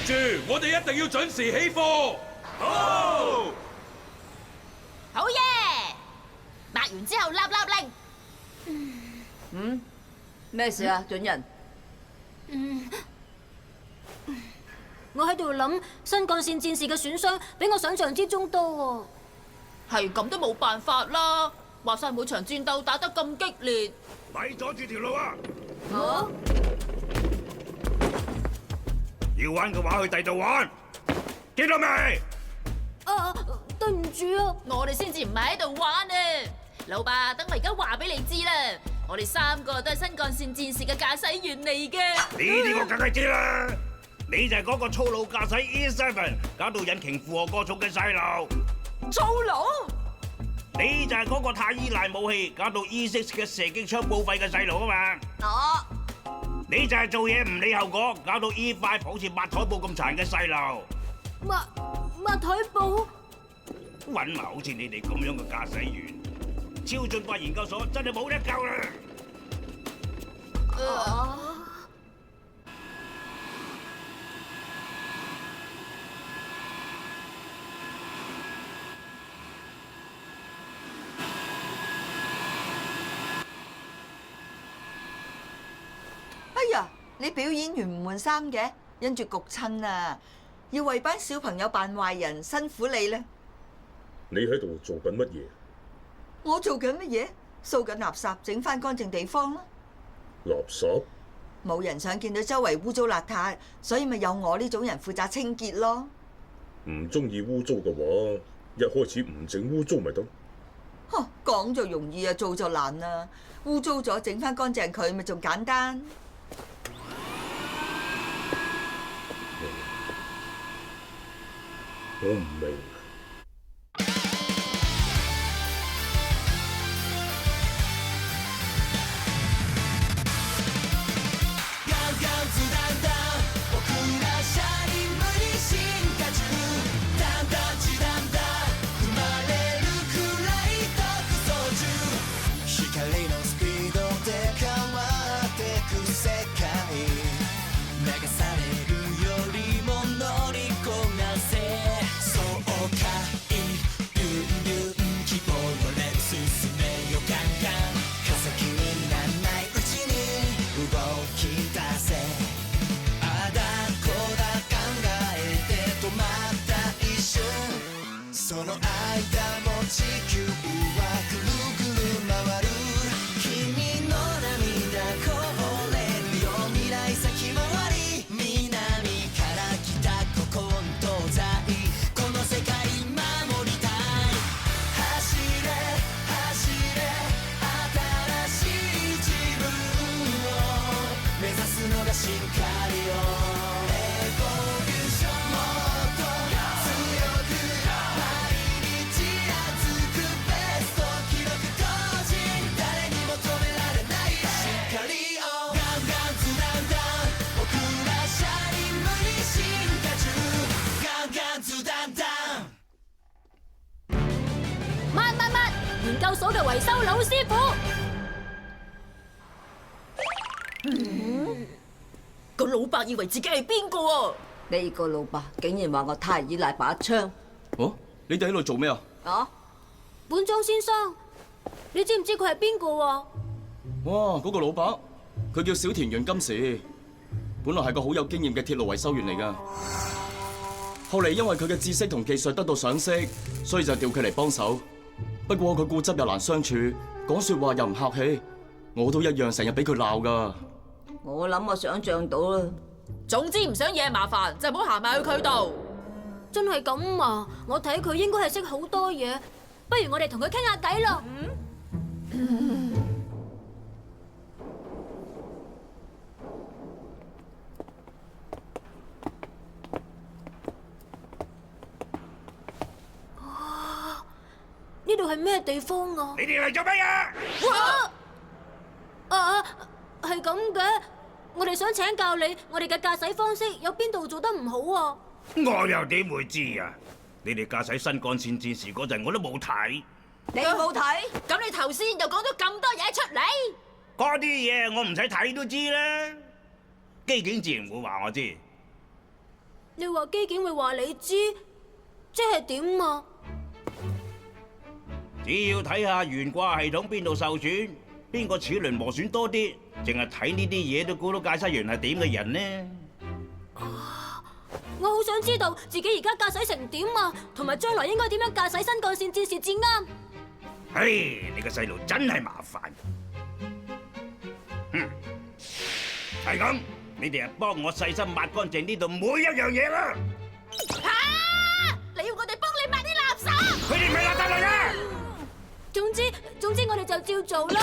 住，我哋一定要準時起貨。好，好嘢！抹完之後，立令。咩事啊，准人？我喺度諗，新幹線戰士嘅損傷比我想象之中多係咁都冇辦法啦。話晒每場戰鬥打得咁激烈，咪阻住條路啊！喎。要玩嘅話去第度玩，見到未？對唔住啊！我哋先至唔係喺度玩啊！老爸，等我而家話俾你知啦，我哋3個都係新幹線戰士嘅駕駛員嚟嘅。呢啲我梗係知啦，你就係嗰個粗魯駕駛 E7，搞到引擎負荷過重嘅細路。粗魯？你就係嗰個太依賴武器，搞到 E6 嘅射擊槍報廢嘅細路啊嘛。你就係做嘢唔理後果，搞到 E5 好似抹台布咁殘嘅細路。抹台布？搵埋好似你哋咁樣嘅駕駛員，超進化研究所真係冇得救啦！哎呀，你表演完唔換衫嘅，因住焗親啊！要為班小朋友扮壞人，辛苦你啦！你喺度做緊乜嘢？我做緊乜嘢？掃緊垃圾，整翻乾淨地方咯。垃圾？冇人想見到周圍污糟邋遢，所以咪有我呢種人負責清潔咯。唔中意污糟嘅話，一開始唔整污糟咪得。講就容易啊，做就難啦。污糟咗，整翻乾淨佢咪仲簡單。我唔明。研究所嘅維修老師傅。個老伯以為自己係邊個啊？呢個老伯竟然話我太依賴把槍。哦，你哋喺度做咩啊？本莊先生，你知唔知佢係邊個啊？哇，嗰個老伯，佢叫小田洋金時，本來係個好有經驗嘅鐵路維修員嚟噶。後嚟因為佢嘅知識同技術得到賞識，所以就調佢嚟幫手。不過佢固執又難相處，講說話又唔客氣，我都一樣成日俾佢鬧噶。我諗我想象到啦。總之唔想惹麻煩，就唔好行埋去佢度。真係咁啊！我睇佢應該係識好多嘢，不如我哋同佢傾下偈咯。呢度係咩地方啊？你哋嚟做乜嘢？係咁嘅。我哋想請教你，我哋嘅駕駛方式有邊度做得唔好啊？我又點會知啊？你哋駕駛新幹線戰士嗰陣，我都冇睇。你冇睇？咁你頭先又講咗咁多嘢出嚟？嗰啲嘢我唔使睇都知啦。機警自然會話我知。你話機件會話你知，即係點啊？只要睇下懸掛系統邊度受損，邊個齒輪磨損多啲，淨係睇呢啲嘢都估到駕駛員係點嘅人呢？我好想知道自己而家駕駛成點啊，同埋將來應該點樣駕駛新幹線戰士至啱。唉，你個細路真係麻煩。係咁，你哋啊幫我細心抹乾淨呢度每一樣嘢啦。你要我哋幫你抹啲垃圾？佢哋唔係垃圾嚟嘅。總之我哋就照做啦。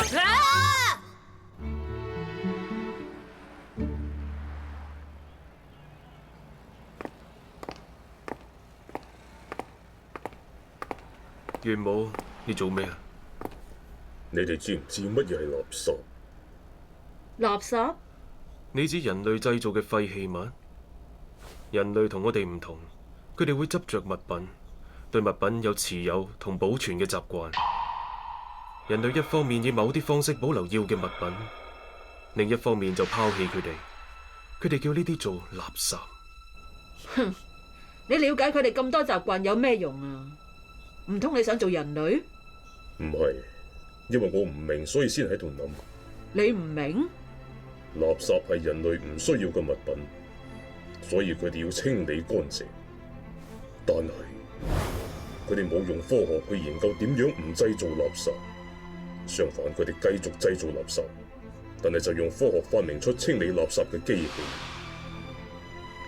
岳母，你做咩啊？你哋知唔知乜嘢係垃圾？垃圾？你指人類製造嘅廢棄物？人類同我哋唔同，佢哋會執着物品，對物品有持有同保存嘅習慣。人類一方面以某啲方式保留要嘅物品，另一方面就拋棄佢哋。佢哋叫呢啲做垃圾。哼！你了解佢哋咁多習慣有咩用啊？唔通你想做人類？唔係，因為我唔明，所以先喺度諗。你唔明？垃圾係人類唔需要嘅物品，所以佢哋要清理乾淨。但係佢哋冇用科學去研究點樣唔製造垃圾，相反佢哋繼續製造垃圾，但係就用科學發明出清理垃圾嘅機器。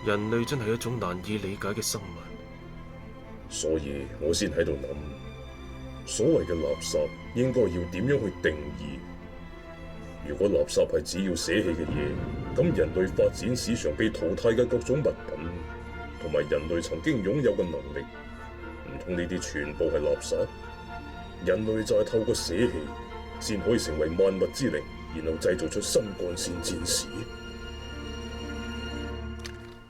人類真係一種難以理解嘅生物。所以我先喺度諗，所謂嘅垃圾應該要點樣去定義？如果垃圾係只要捨棄嘅嘢，咁人類發展史上被淘汰嘅各種物品，同埋人類曾經擁有嘅能力，唔通呢啲全部係垃圾？人類就係透過捨棄，先可以成為萬物之靈，然後製造出新幹線戰士。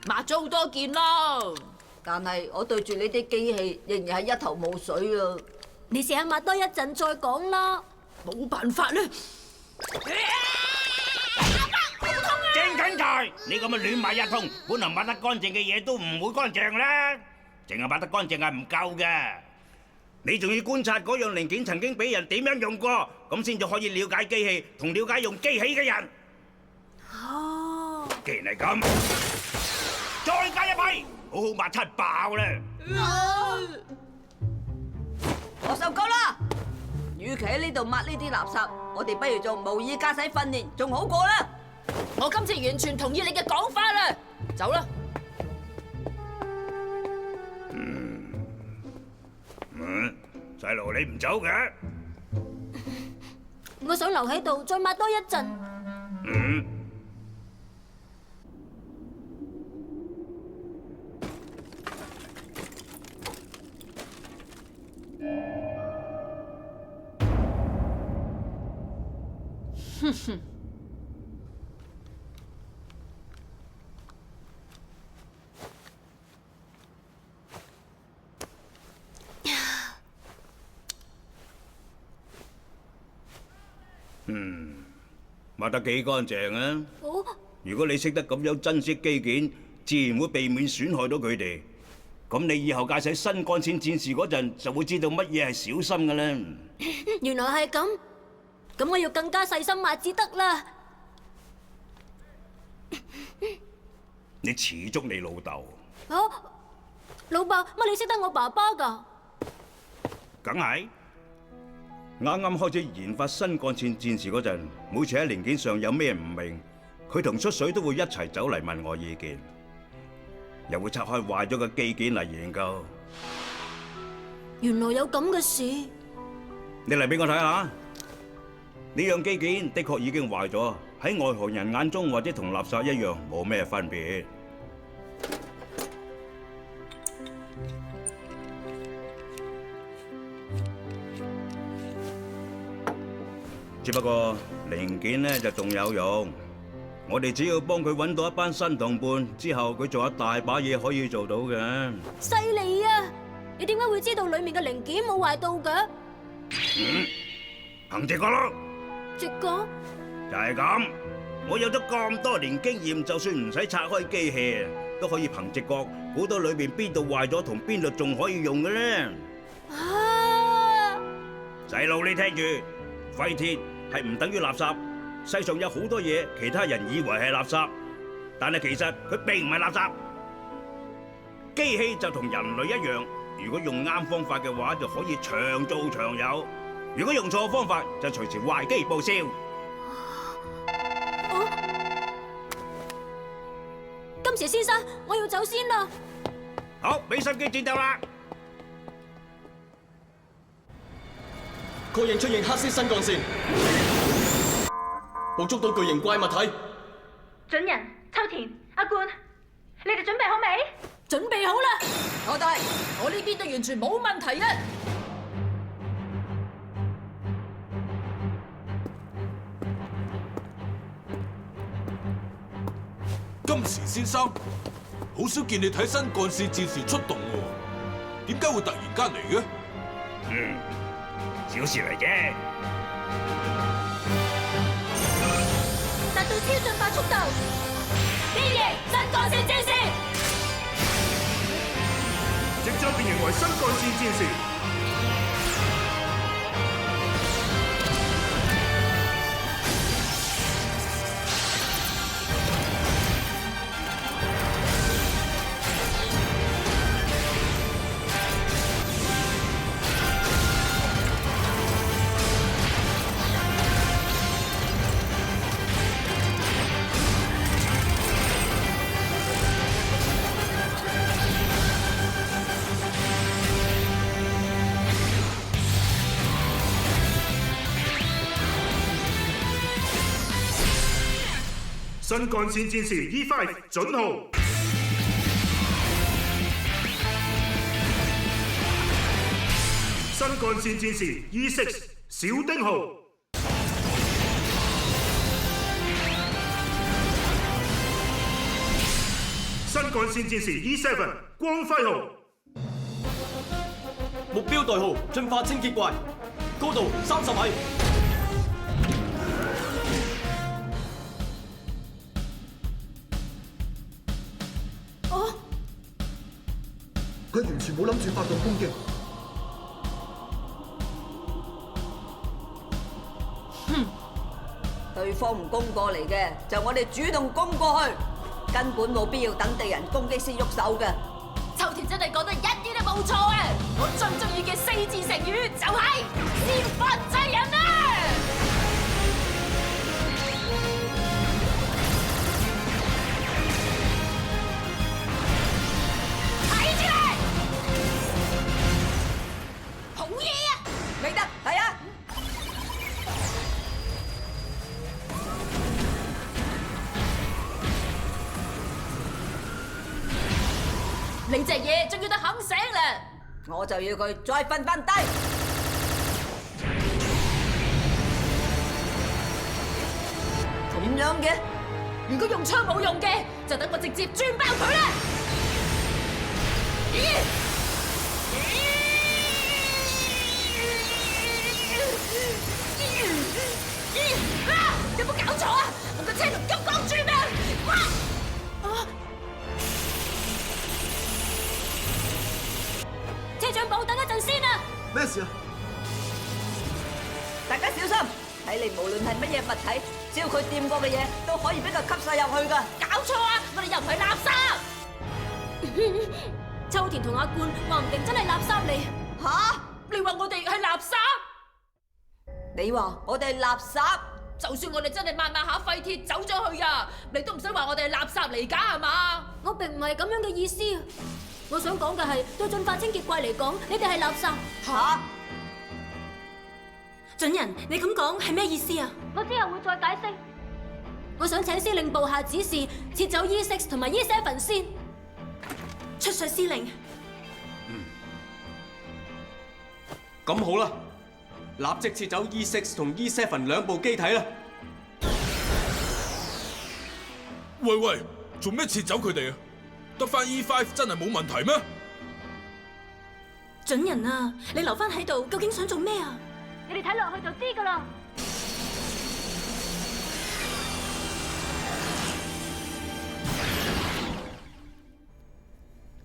抹咗好多件咯。但係我對住呢啲機器仍然係一頭霧水啊！你試下抹多一陣再講啦。冇辦法啦。正緊台，你咁樣亂抹一通，本來抹得乾淨嘅嘢都唔會乾淨啦。淨係抹得乾淨係唔夠嘅，你仲要觀察嗰樣零件曾經俾人點樣用過，咁先至可以了解機器同了解用機器嘅人。哦，既然係咁，再加一批，好好抹七爆啦！我受夠啦！與其喺呢度抹呢啲垃圾，我哋不如做模擬駕駛訓練，仲好過啦！我今次完全同意你嘅講法啦，走啦！細路你唔走嘅？我想留喺度再抹多一陣。哼哼。抹得幾乾淨啊！哦，如果你識得咁樣珍惜機件，自然會避免損害到佢哋。咁你以後駕駛新幹線戰士嗰陣，就會知道乜嘢係小心㗎啦。原來係咁，咁我要更加細心抹至得啦。你似足你老豆，哦，老伯，乜你識得我爸爸㗎？梗係。啱啱開始研發新幹線戰士嗰陣，每次喺零件上有咩唔明，佢同出水都會一齊走嚟問我意見，又會拆開壞咗嘅機件嚟研究。原來有咁嘅事。你嚟俾我睇下，呢樣機件的確已經壞咗，喺外行人眼中或者同垃圾一樣，冇咩分別。只不過零件呢就仲有用，我哋只要幫佢揾到一班新同伴之後，佢仲有大把嘢可以做到嘅。犀利啊！你點解會知道裏面嘅零件冇壞到嘅？憑直覺咯，直覺？就係咁。我有咗咁多年經驗，就算唔使拆開機器，都可以憑直覺估到裏邊邊度壞咗同邊度仲可以用嘅咧。細路，你聽住，廢鐵係唔等於垃圾。世上有好多嘢，其他人以為係垃圾，但係其實佢並唔係垃圾。機器就同人類一樣，如果用啱方法嘅話，就可以長做長有；如果用錯方法，就隨時壞機報銷。金蛇先生，我要走先啦。好，俾心機戰鬥啦！確認出現黑色新幹線，捕捉到巨型怪物體。準人、秋田、阿冠，你哋準備好未？準備好啦，老大，我呢邊都完全冇問題啦。金時先生，好少見你睇新幹線戰士出動喎，點解會突然間嚟嘅？小事嚟啫。達到超進化速度，變形新幹線戰士，即將變形為新幹線戰士。新幹線戰士 E5 準號，新幹線戰士 E6 小丁號，新幹線戰士 E7 光輝號，目標代號進化清潔怪，高度30米。佢完全冇諗住發動攻擊。對方唔攻過嚟嘅，就我哋主動攻過去，根本冇必要等敵人攻擊先喐手嘅。秋田真係講得一啲都冇錯啊！我最中意嘅4字成語就係先發制人啊！明德，係啊！你隻嘢終於都肯醒啦！我就要佢再瞓翻低。咁樣嘅，如果用槍冇用嘅，就等我直接轉爆佢啦！有冇搞錯啊？我個車輪金剛鑽咩？車長部等一陣先啊！咩事啊？大家小心！睇嚟無論係乜嘢物體，只要佢掂過嘅嘢，都可以俾佢吸晒入去㗎。搞錯啊！我哋又唔係垃圾。秋田同阿冠話唔定真係垃圾嚟。吓？你話我哋係垃圾？你話我哋係垃圾？就算我哋真係抹下廢鐵走咗去啊，你都唔使話我哋係垃圾嚟㗎係嘛？我並唔係咁樣嘅意思。我想講嘅係，對進化清潔怪嚟講，你哋係垃圾。吓？準人，你咁講係咩意思啊？我之後會再解釋。我想請司令部下指示，撤走 E6 同埋 E7 先。出水司令。咁好啦，立即撤走 E6 同 E7 兩部機體啦。喂，做咩撤走佢哋啊？得翻 E5 真係冇問題咩？準人啊，你留翻喺度究竟想做咩啊？你哋睇落去就知噶啦。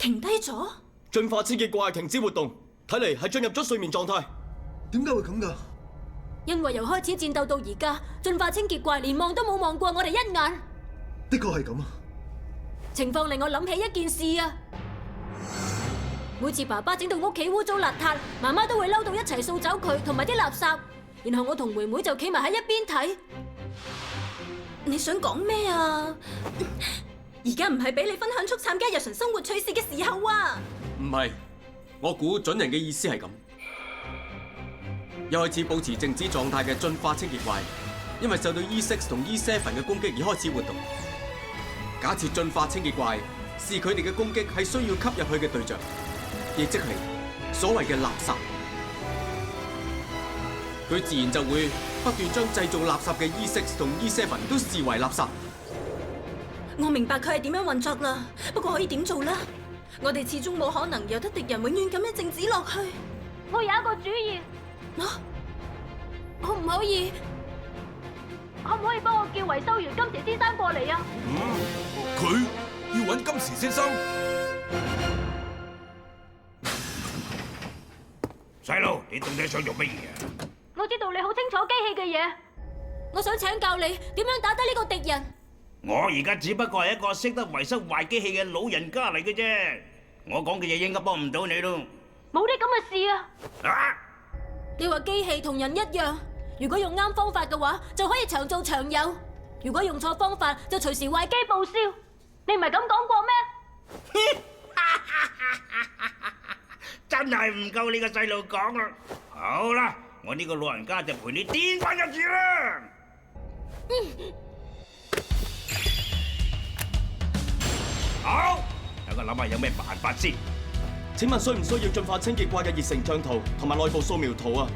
停低咗？進化千結怪停止活動，睇嚟係進入咗睡眠狀態。點解會咁㗎？因為由開始戰鬥到而家，進化清潔怪連望都冇望過我哋一眼。的確係咁啊！情況令我諗起一件事啊！每次爸爸整到屋企污糟邋遢，媽媽都會嬲到一齊掃走佢同埋啲垃圾，然後我同妹妹就企埋喺一邊睇。你想講咩啊？而家唔係俾你分享璀璨嘅日常生活趣事嘅時候啊！唔係，我估準人嘅意思係咁。一開始保持靜止狀態嘅進化清潔怪，因為受到 E6 同 E7 嘅攻擊而開始活動。假設進化清潔怪視佢哋嘅攻擊係需要吸入去嘅對象，亦即係所謂嘅垃圾，佢自然就會不斷將製造垃圾嘅 E6 同 E7 都視為垃圾。我明白佢係點樣運作啦，不過可以點做呢？我哋始終冇可能由得敵人永遠咁樣靜止落去。我有一個主意，可唔可以幫我叫維修員金時先生過嚟啊？佢要揾金時先生。細路，你到底想做乜嘢啊？我知道你好清楚機器嘅嘢，我想請教你點樣打低呢個敵人。我而家只不過係一個識得維修壞機器嘅老人家嚟嘅啫，我講嘅嘢應該幫唔到你咯。冇啲咁嘅事啊！啊！你話機器同人一樣，如果用啱方法嘅話，就可以長做長有；如果用錯方法，就隨時壞機報銷。你唔係咁講過咩？真係唔夠你個細路講啦！好啦，我呢個老人家就陪你癲翻一次啦！好，等我諗下有咩辦法先。請問需唔需要進化清潔怪嘅熱成像圖同埋內部掃描圖啊？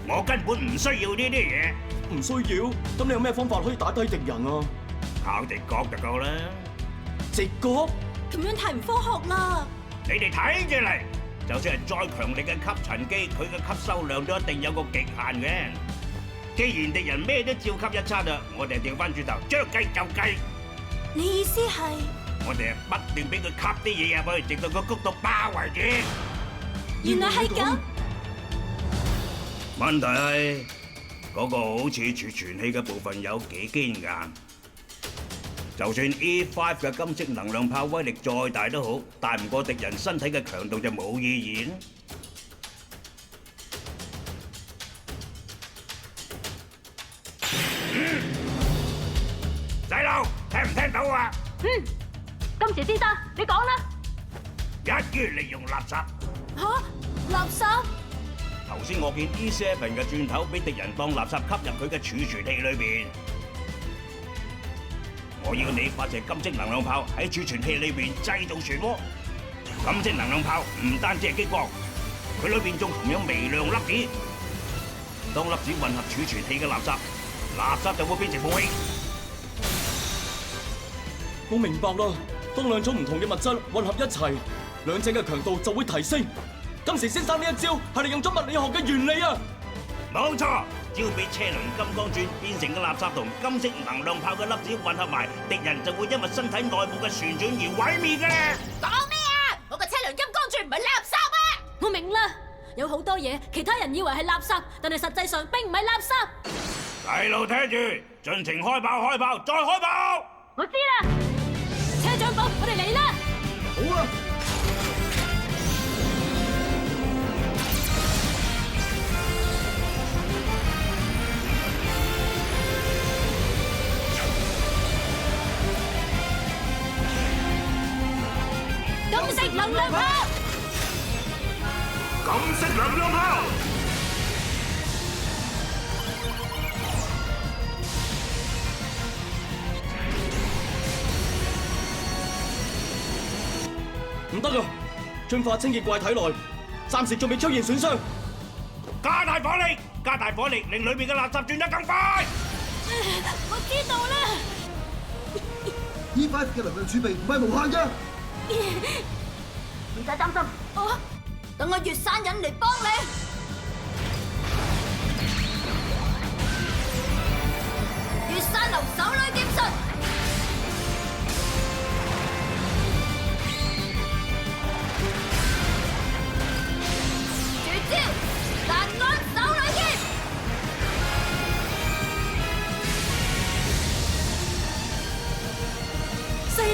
我根本唔需要呢啲嘢。唔需要？咁你有咩方法可以打低敵人啊？靠直覺就夠啦。直覺？咁樣太唔科學啦！你哋睇住嚟，就算係再強力嘅吸塵機，佢嘅吸收量都一定有個極限嘅。既然敵人咩都照吸一餐啦，我哋調翻轉頭，將計就計。你意思係？我哋係不斷俾佢吸啲嘢入去，直到個谷度爆為止。原來係咁。問題係嗰個好似儲存器嘅部分有幾堅硬，就算 E5 嘅金色能量炮威力再大都好，大唔過敵人身體嘅強度就冇意義啦。細路，聽唔聽到啊？金時先生，你講啦。一於利用垃圾。垃圾？頭先我見 E7嘅鑽頭俾敵人當垃圾吸入佢嘅儲存器裏邊，我要你發射金色能量炮喺儲存器裏邊製造漩渦。金色能量炮唔單止係激光，佢裏邊仲含有微量粒子。當粒子混合儲存器嘅垃圾，垃圾就會變成武器。我明白啦，當兩種唔同嘅物質混合一齊，兩者嘅強度就會提升。金時先生呢一招係利用咗物理學嘅原理啊！冇錯，只要俾車輪金剛鑽變成嘅垃圾同金色能量炮嘅粒子混合埋，敵人就會因為身體內部嘅旋轉而毀滅嘅。講咩啊？我個車輪金剛鑽唔係垃圾啊！我明啦，有好多嘢其他人以為係垃圾，但係實際上並唔係垃圾。細路聽住，盡情開炮，開炮，再開炮！我知啦，車長部，我哋嚟啦！好啊！金色能量炮！金色能量炮！唔得啊！進化清潔怪體內暫時仲未出現損傷，加大火力，加大火力，令裏面嘅垃圾轉得更快。我知道啦。E5嘅能量儲備唔係無限嘅。唔使擔心，等我月山引嚟幫你。月山流手裏劍術。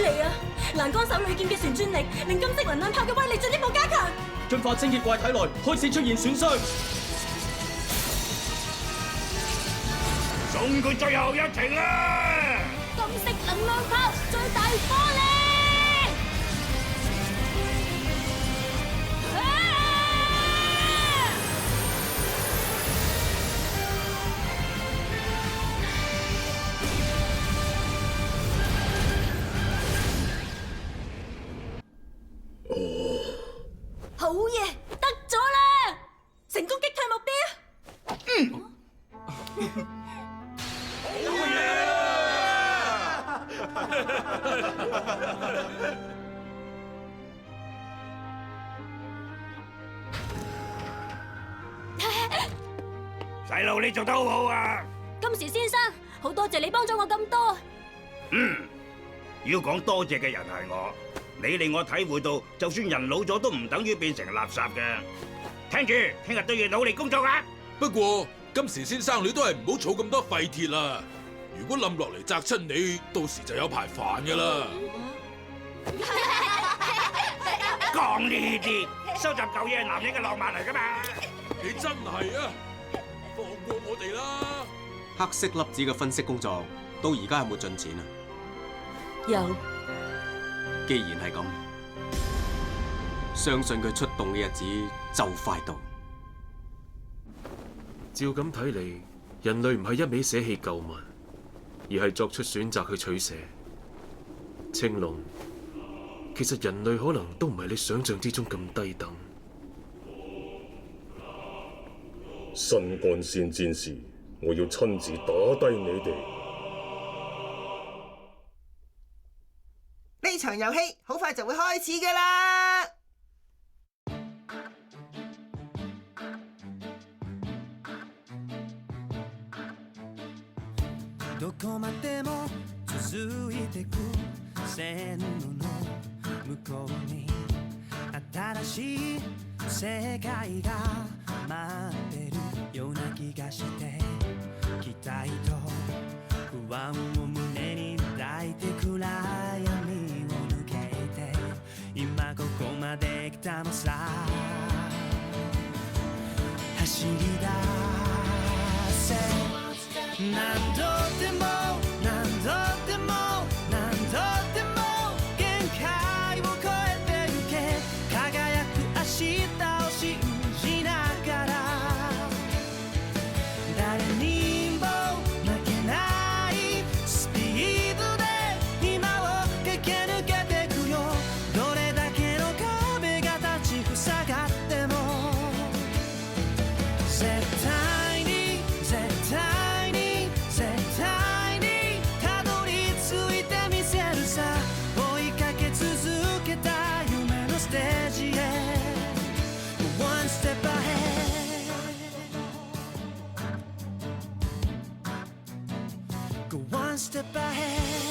利啊！欄杆手裏劍嘅旋轉力，令金色能量炮嘅威力進一步加強。進化清潔怪體內開始出現損傷。送佢最後一程啦！金色能量炮最大火力！好嘢，得咗啦！成功擊退目標。細路，你做得好好啊！金時先生，好多謝你幫咗我咁多。要講多謝嘅人係我，你令我體會到，就算人老咗都唔等於變成垃圾嘅。聽住，聽日都要努力工作啊！不過金時先生，你都係唔好儲咁多廢鐵啦。如果冧落嚟砸親你，到時就有排煩噶啦。講呢啲，收集舊嘢係男人嘅浪漫嚟噶嘛？你真係啊！放過我哋啦！黑色粒子嘅分析工作到而家有冇進展啊？有。既然係咁，相信佢出動嘅日子就快到。照咁睇嚟，人類唔係一味捨棄舊物，而係作出選擇去取捨。青龍，其實人類可能都唔係你想象之中咁低等。新幹線戰士，我要親自打低你哋。呢場遊戲好快就會開始㗎啦！どこまでも続いてく線路の向こうに新しい世界が待ってるような気がして期待と不安を胸に抱いて暗闇を抜けて今ここまで来たのさ走り出せ何度でも何度でも何度でも限界を超えてゆけ輝く明日を信じながら誰にも負けないスピードで今を駆け抜けてくよどれだけの壁が立ちふさがっても絶対に絶対に絶対にたどり着いてみせるさ追いかけ続けた夢のステージへ One step ahead Go one step ahead